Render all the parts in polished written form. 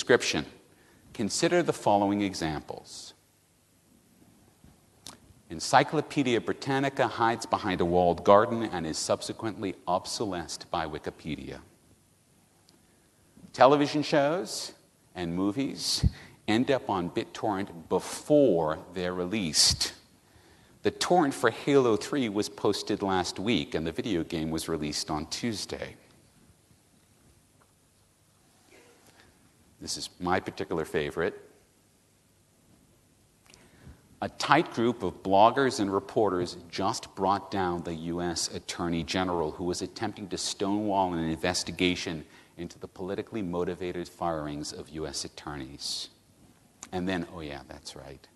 description, consider the following examples. Encyclopedia Britannica hides behind a walled garden and is subsequently obsolesced by Wikipedia. Television shows and movies end up on BitTorrent before they're released. The torrent for Halo 3 was posted last week, and the video game was released on Tuesday. This is my particular favorite. A tight group of bloggers and reporters just brought down the U.S. Attorney General, who was attempting to stonewall an investigation into the politically motivated firings of U.S. attorneys. And then, oh yeah, that's right,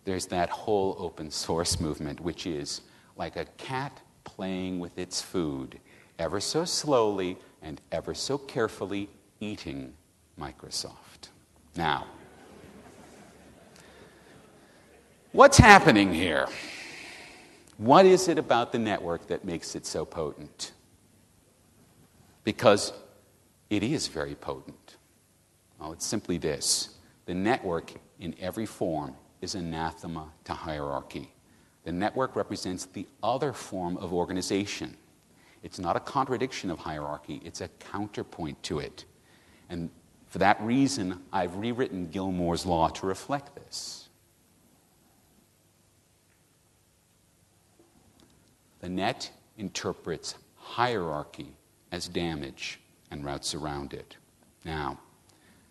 there's that whole open source movement, which is like a cat playing with its food, ever so slowly and ever so carefully eating Microsoft. Now, what's happening here? What is it about the network that makes it so potent? Because it is very potent. Well, it's simply this. The network, in every form, is anathema to hierarchy. The network represents the other form of organization. It's not a contradiction of hierarchy, it's a counterpoint to it. And for that reason, I've rewritten Gilmore's law to reflect this. The net interprets hierarchy as damage and routes around it. Now,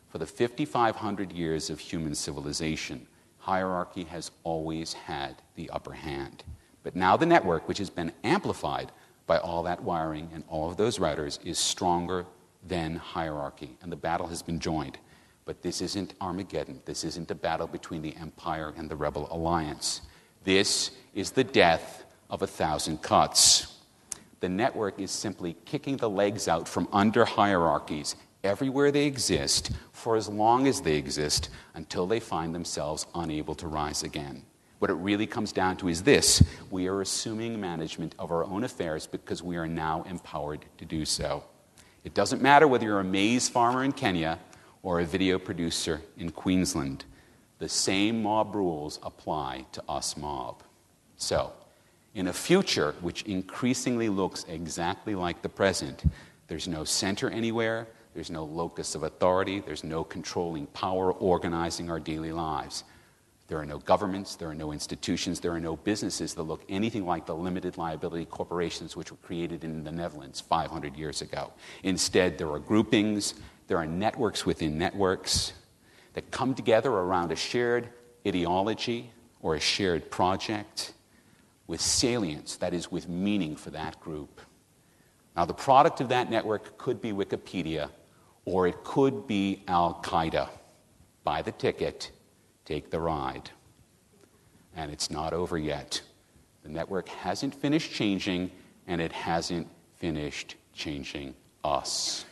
for the 5,500 years of human civilization, hierarchy has always had the upper hand. But now the network, which has been amplified by all that wiring and all of those routers, is stronger than hierarchy, and the battle has been joined. But this isn't Armageddon. This isn't a battle between the Empire and the Rebel Alliance. This is the death of 1,000 cuts. The network is simply kicking the legs out from under hierarchies everywhere they exist, for as long as they exist, until they find themselves unable to rise again. What it really comes down to is this: we are assuming management of our own affairs because we are now empowered to do so. It doesn't matter whether you're a maize farmer in Kenya or a video producer in Queensland. The same mob rules apply to us mob. So, in a future which increasingly looks exactly like the present, there's no center anywhere, there's no locus of authority, there's no controlling power organizing our daily lives. There are no governments, there are no institutions, there are no businesses that look anything like the limited liability corporations which were created in the Netherlands 500 years ago. Instead, there are groupings, there are networks within networks that come together around a shared ideology or a shared project with salience, that is, with meaning for that group. Now, the product of that network could be Wikipedia, or it could be Al-Qaeda. Buy the ticket, take the ride. And it's not over yet. The network hasn't finished changing, and it hasn't finished changing us.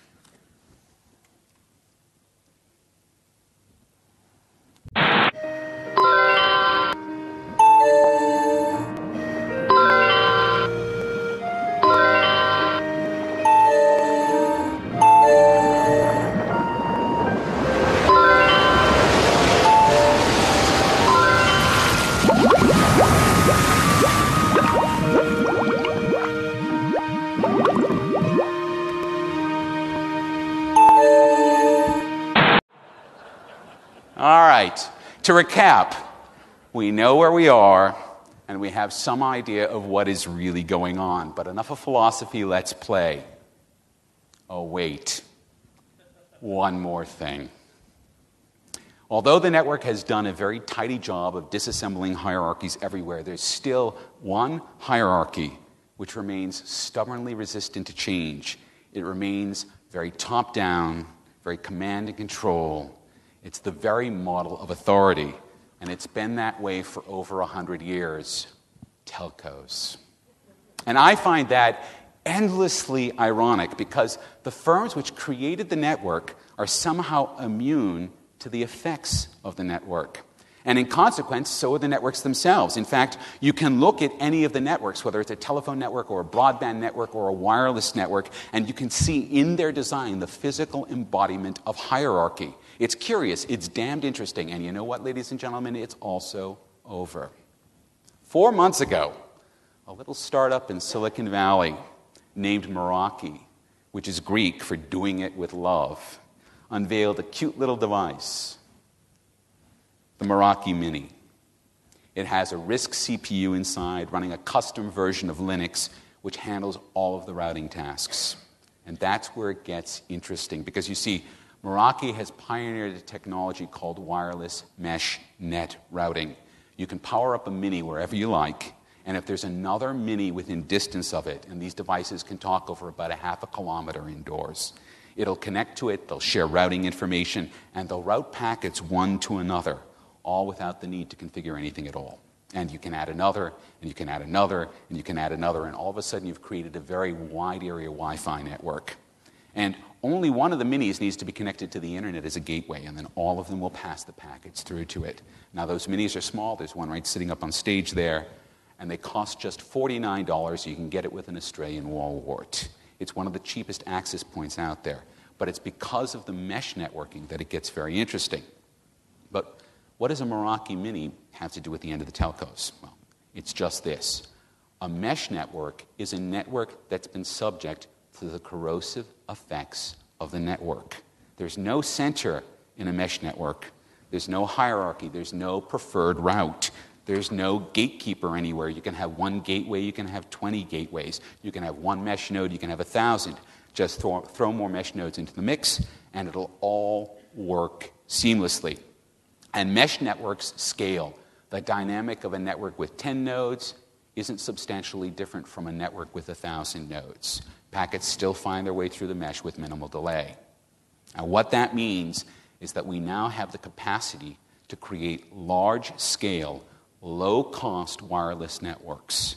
All right, to recap, we know where we are, and we have some idea of what is really going on. But enough of philosophy, let's play. Oh, wait. One more thing. Although the network has done a very tidy job of disassembling hierarchies everywhere, there's still one hierarchy which remains stubbornly resistant to change. It remains very top-down, very command and control. It's the very model of authority, and it's been that way for over 100 years. Telcos. And I find that endlessly ironic because the firms which created the network are somehow immune to the effects of the network. And in consequence, so are the networks themselves. In fact, you can look at any of the networks, whether it's a telephone network or a broadband network or a wireless network, and you can see in their design the physical embodiment of hierarchy. It's curious, it's damned interesting, and you know what, ladies and gentlemen? It's also over. 4 months ago, a little startup in Silicon Valley named Meraki, which is Greek for doing it with love, unveiled a cute little device, the Meraki Mini. It has a RISC CPU inside running a custom version of Linux which handles all of the routing tasks. And that's where it gets interesting because you see, Meraki has pioneered a technology called wireless mesh net routing. You can power up a Mini wherever you like, and if there's another Mini within distance of it, and these devices can talk over about a half a kilometer indoors, it'll connect to it, they'll share routing information, and they'll route packets one to another, all without the need to configure anything at all. And you can add another, and you can add another, and you can add another, and all of a sudden you've created a very wide area Wi-Fi network. And only one of the Minis needs to be connected to the internet as a gateway, and then all of them will pass the packets through to it. Now those Minis are small, there's one right sitting up on stage there, and they cost just $49. You can get it with an Australian wall wart. It's one of the cheapest access points out there. But it's because of the mesh networking that it gets very interesting. But what does a Meraki Mini have to do with the end of the telcos? Well, it's just this. A mesh network is a network that's been subject to the corrosive effects of the network. There's no center in a mesh network. There's no hierarchy. There's no preferred route. There's no gatekeeper anywhere. You can have one gateway. You can have 20 gateways. You can have one mesh node. You can have 1,000. Just throw more mesh nodes into the mix, and it'll all work seamlessly. And mesh networks scale. The dynamic of a network with 10 nodes isn't substantially different from a network with 1,000 nodes. Packets still find their way through the mesh with minimal delay. Now, what that means is that we now have the capacity to create large-scale, low-cost wireless networks.